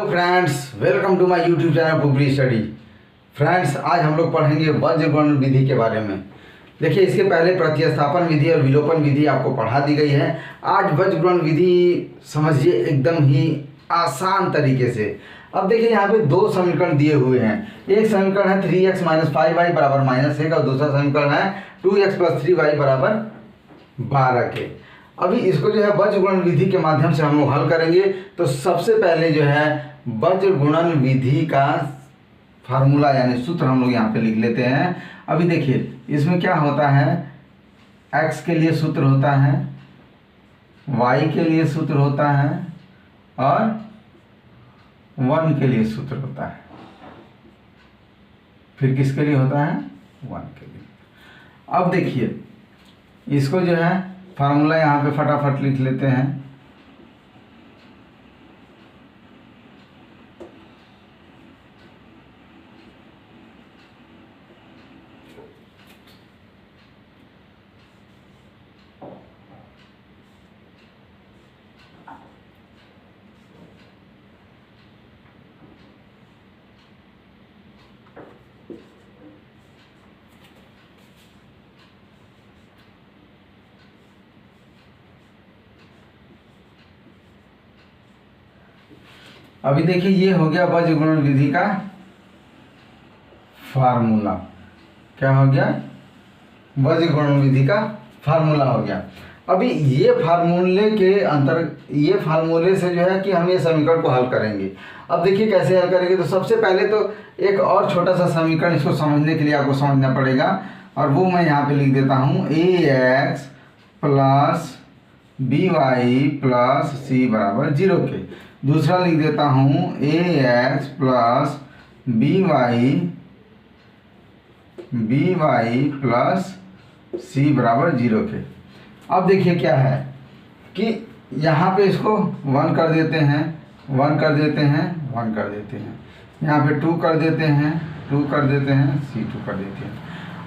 Friends, welcome to my YouTube channel Pupri study. Friends, आज हम लोग पढ़ेंगे वज्रगुणन विधि के बारे में। देखिए, इसके पहले प्रतिस्थापन विधि और विलोपन विधि आपको पढ़ा दी गई है। आज वज्रगुणन विधि समझिए एकदम ही आसान तरीके से। अब देखिए, यहाँ पे दो समीकरण दिए हुए हैं। एक समीकरण है 3x - 5y बराबर -1 और दूसरा समीकरण है 2x + 3y बराबर 12 के। अभी इसको जो है वज्रगुणन विधि के माध्यम से हम लोग हल करेंगे। तो सबसे पहले जो है वज्रगुणन विधि का फार्मूला यानी सूत्र हम लोग यहाँ पे लिख लेते हैं। अभी देखिए, इसमें क्या होता है, x के लिए सूत्र होता है, y के लिए सूत्र होता है और 1 के लिए सूत्र होता है। फिर किसके लिए होता है? 1 के लिए। अब देखिए, इसको जो है फार्मूला यहाँ पे फटाफट लिख लेते हैं। अभी देखिए, ये हो गया वज्रगुणन विधि का फार्मूला। क्या हो गया? वज्रगुणन विधि का फार्मूला हो गया। अभी ये फार्मूले से जो है कि हम ये समीकरण को हल करेंगे। अब देखिए कैसे हल करेंगे। तो सबसे पहले तो एक और छोटा सा समीकरण, इसको समझने के लिए आपको समझना पड़ेगा, और वो मैं यहाँ पे लिख देता हूँ। ax + by + c बराबर 0 के। दूसरा लिख देता हूँ ax + by + c बराबर 0 के। अब देखिए क्या है कि यहाँ पे इसको 1 कर देते हैं, 1 कर देते हैं, 1 कर देते हैं, यहाँ पे 2 कर देते हैं, 2 कर देते हैं, c2 कर देते हैं।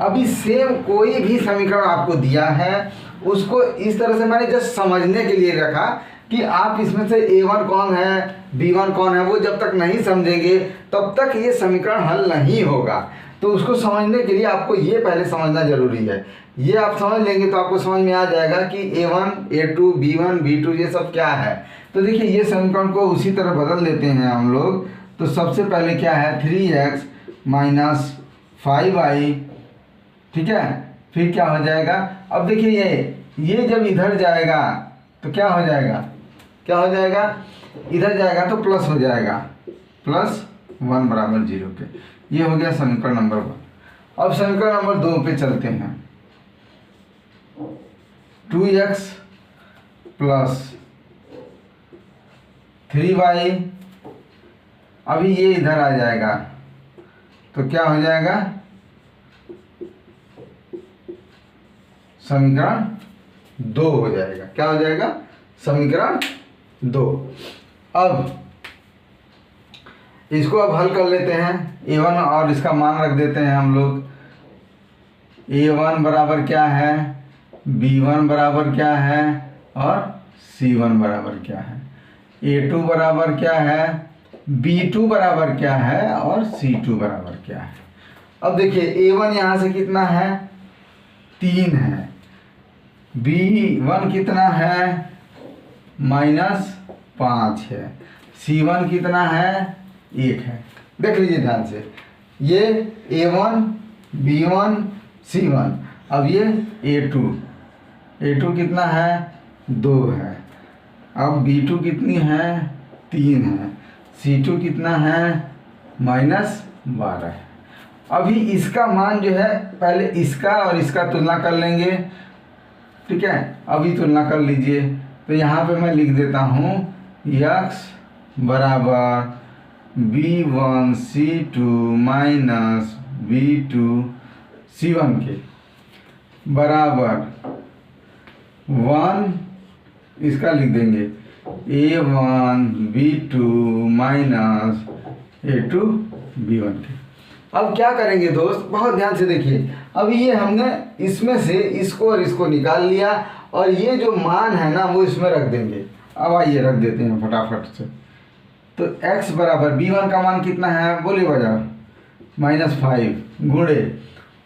अभी सेम कोई भी समीकरण आपको दिया है, उसको इस तरह से मैंने जस्ट समझने के लिए रखा कि आप इसमें से a1 कौन है, b1 कौन है, वो जब तक नहीं समझेंगे तब तक ये समीकरण हल नहीं होगा। तो उसको समझने के लिए आपको ये पहले समझना जरूरी है। ये आप समझ लेंगे तो आपको समझ में आ जाएगा कि a1, a2, b1, b2 ये सब क्या है। तो देखिए, ये समीकरण को उसी तरह बदल लेते हैं हम लोग। तो सबसे पहले क्या है, 3x - 5y, ठीक है। फिर क्या हो जाएगा, अब देखिए ये जब इधर जाएगा तो क्या हो जाएगा, क्या हो जाएगा, इधर जाएगा तो प्लस हो जाएगा, +1 बराबर 0 के। ये हो गया समीकरण नंबर 1। अब समीकरण नंबर 2 पे चलते हैं। 2x + 3y, अभी ये इधर आ जाएगा तो क्या हो जाएगा, समीकरण 2 हो जाएगा। क्या हो जाएगा? समीकरण 2। अब इसको अब हल कर लेते हैं। a1 और इसका मान रख देते हैं हम लोग। a1 बराबर क्या है, b1 बराबर क्या है और c1 बराबर क्या है, a2 बराबर क्या है, b2 बराबर क्या है और c2 बराबर क्या है। अब देखिए, a1 यहाँ से कितना है, 3 है, b1 कितना है, -5 है, c1 कितना है, 1 है। देख लीजिए ध्यान से, ये a1, b1, c1। अब ये a2 कितना है, 2 है। अब b2 कितनी है, 3 है, c2 कितना है, -12 है। अभी इसका मान जो है, पहले इसका और इसका तुलना कर लेंगे, ठीक है। अभी तुलना कर लीजिए। तो यहाँ पे मैं लिख देता हूँ x बराबर b1c2 - b2c1 के बराबर 1, इसका लिख देंगे a1 b2 - a2 b1 के। अब क्या करेंगे दोस्त, बहुत ध्यान से देखिए। अब ये हमने इसमें से इसको और इसको निकाल लिया, और ये जो मान है ना वो इसमें रख देंगे। अब आइए रख देते हैं फटाफट से। तो x बराबर b1 का मान कितना है बोलिए बजाओ, -5 गुणे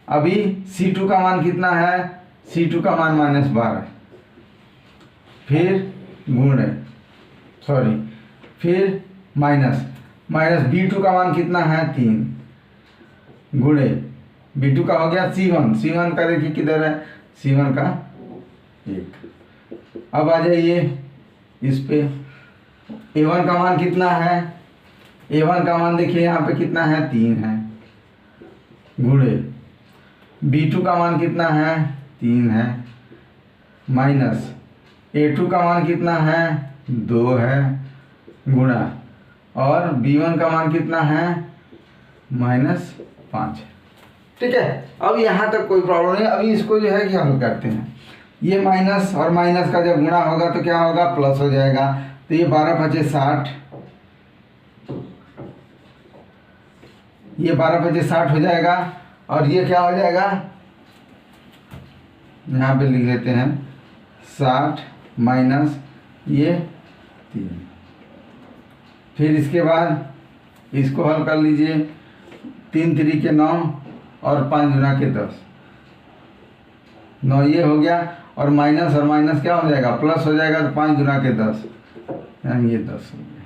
अभी c2 का मान कितना है, c2 का मान -12, फिर गुणे फिर माइनस b2 का मान कितना है 3 गुणे b2 का हो गया c1 का देखिए किधर है, c1 का 1। अब आ जाइए इस पे, a1 का मान कितना है, a1 का मान देखिए यहाँ पे कितना है 3 है गुणे b2 का मान कितना है 3 है माइनस a2 का मान कितना है 2 है गुणा और b1 का मान कितना है -5 है। ठीक है, अब यहाँ तक कोई प्रॉब्लम नहीं। अभी इसको जो है कि हल करते हैं, ये माइनस और माइनस का जब गुणा होगा तो क्या होगा, प्लस हो जाएगा। तो ये 12×5 = 60, ये 12×5 हो जाएगा और ये क्या हो जाएगा, यहाँ पे लिख लेते हैं 60 माइनस ये 3। फिर इसके बाद इसको हल कर लीजिए, 3 3 के 9 और 5 गुना के 10, 9 ये हो गया और माइनस क्या हो जाएगा, प्लस हो जाएगा। तो 5 गुना के 10 यानी ये 10 हो गया।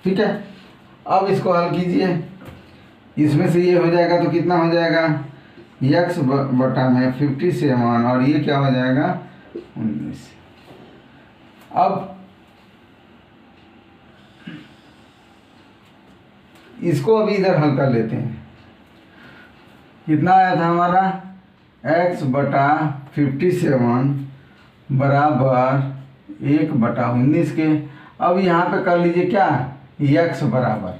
ठीक है, अब इसको हल कीजिए, इसमें से ये हो जाएगा तो कितना हो जाएगा, x बटा में 57 और ये क्या हो जाएगा 19। अब इसको अभी इधर हल कर लेते हैं। कितना आया था हमारा, x बटा 57 बराबर 1/19 के। अब यहाँ पे कर लीजिए क्या, x बराबर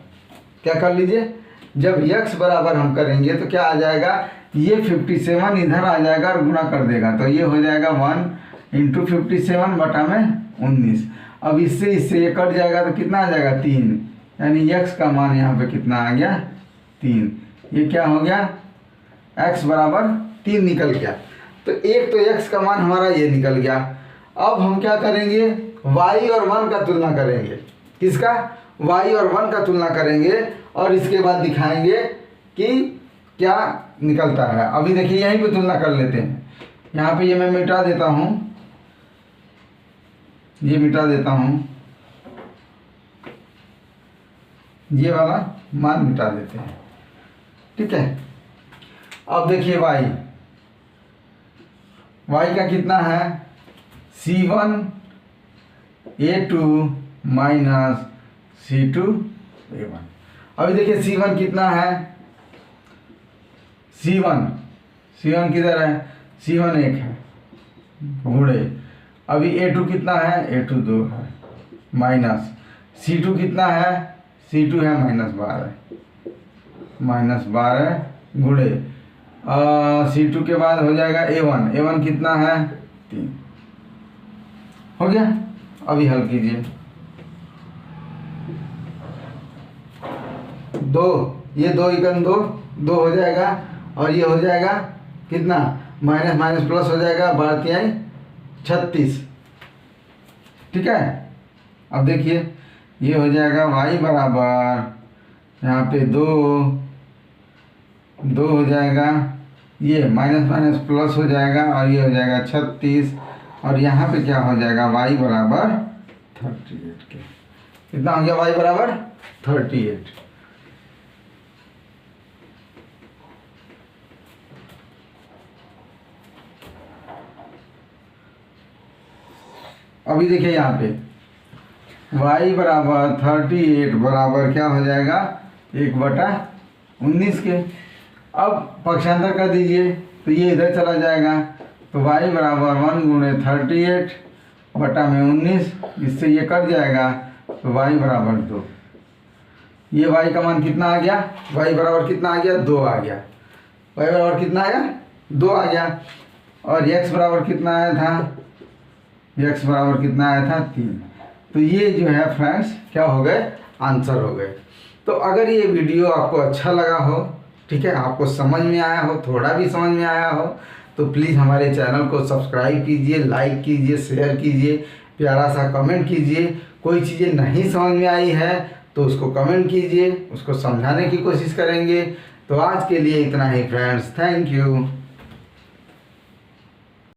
क्या कर लीजिए, जब x बराबर हम करेंगे तो क्या आ जाएगा, ये 57 इधर आ जाएगा और गुणा कर देगा तो ये हो जाएगा 1 × 57 बटा में 19। अब इससे ये कट जाएगा तो कितना आ जाएगा 3, यानी x का मान यहाँ पे कितना आ गया 3। ये क्या हो गया, x बराबर 3 निकल गया। तो एक तो x का मान हमारा ये निकल गया। अब हम क्या करेंगे, y और 1 का तुलना करेंगे। किसका, y और 1 का तुलना करेंगे और इसके बाद दिखाएंगे कि क्या निकलता है। अभी देखिए यहीं पे तुलना कर लेते हैं। यहाँ पे ये मैं मिटा देता हूँ, ये मिटा देता हूँ, ये वाला मान मिटा देते हैं। ठीक है, अब देखिए y का कितना है, c1 a2 minus c2 a1। अभी देखिए c1 कितना है, c1 किधर है, c1 1 है गुणे अभी a2 कितना है, a2 2 है माइनस c2 कितना है, c2 है -12 गुणे c2 के बाद हो जाएगा a1 कितना है 3। हो गया, अभी हल कीजिए। 2 ये 2 × 2 हो जाएगा और ये हो जाएगा कितना, माइनस प्लस हो जाएगा 12×3 = 36। ठीक है, अब देखिए ये हो जाएगा y बराबर यहाँ पे 2 हो जाएगा, ये माइनस प्लस हो जाएगा और ये हो जाएगा 36 और यहाँ पे क्या हो जाएगा y बराबर 38 के। कितना हो गया y बराबर 38। अभी देखिए यहाँ पे y बराबर 38 बराबर क्या हो जाएगा 1/19 के। अब पक्षांतर कर दीजिए तो ये इधर चला जाएगा तो y बराबर 1 × 38 बटा में 19, इससे ये कट जाएगा तो y बराबर 2। ये y का मान कितना आ गया, y बराबर कितना आ गया 2 आ गया, y बराबर कितना आया 2 आ गया। और x बराबर कितना आया था, x बराबर कितना आया था 3। तो ये जो है फ्रेंड्स क्या हो गए, आंसर हो गए। तो अगर ये वीडियो आपको अच्छा लगा हो, ठीक है, आपको समझ में आया हो, थोड़ा भी समझ में आया हो, तो प्लीज़ हमारे चैनल को सब्सक्राइब कीजिए, लाइक कीजिए, शेयर कीजिए, प्यारा सा कमेंट कीजिए। कोई चीज़ें नहीं समझ में आई है तो उसको कमेंट कीजिए, उसको समझाने की कोशिश करेंगे। तो आज के लिए इतना ही फ्रेंड्स, थैंक यू।